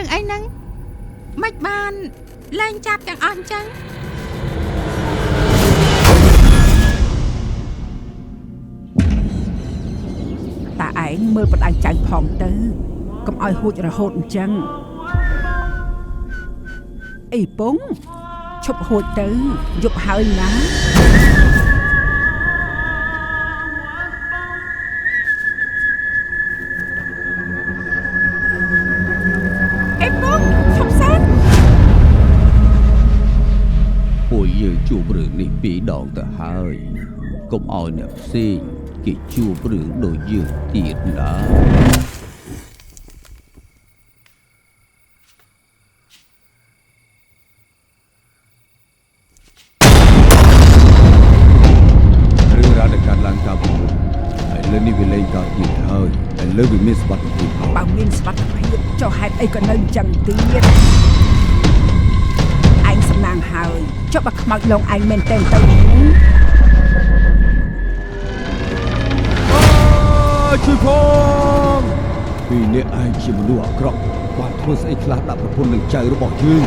រឿងអីហ្នឹងមិនបានលែងចាប់ទាំងអស់អញ្ចឹងតាឯងមើលបណ្ដាញចៅផងទៅកុំឲ្យហួចរហូតអញ្ចឹងអីពងឈប់ហួចទៅយប់ហើយណាអីពងឈប់សិនពួកយើងជួបរឿងនេះ2 ដងទៅហើយកុំឲ្យអ្នកផ្សេងគេជួបរឿងដូចយើងទៀតណារឿងរ៉ាវដែលកើតឡើងកាលពីមុនហើយលើនេះវាលែងកើតទៀតហើយហើយលើវាមានសុវត្ថិភាពបើមានសុវត្ថិភាពចុះហេតុអីក៏នៅអញ្ចឹងទៀតឯងសំណាងហើយចុះបើខ្មោចលងឯងមែនទេទៅជួយផងពីអ្នកឯងជាមនុស្សអាក្រក់បានធ្វើស្អីខ្លះដាក់ប្រពន្ធនឹងចៅរបស់យើង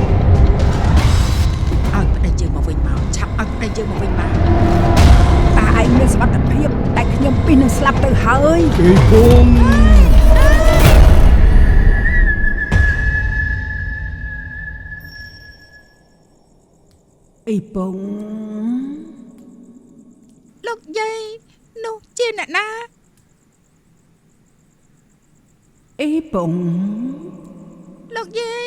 ឲ្យប្តីយើងមកវិញមកឆាប់ឲ្យប្តីយើងមកវិញមកតាឯងមានសុវត្ថិភាពតែខ្ញុំពីនឹងស្លាប់ទៅហើយពីគុំអីពងលោកយាយនោះជាអ្នកណាអីពងលោកយាយ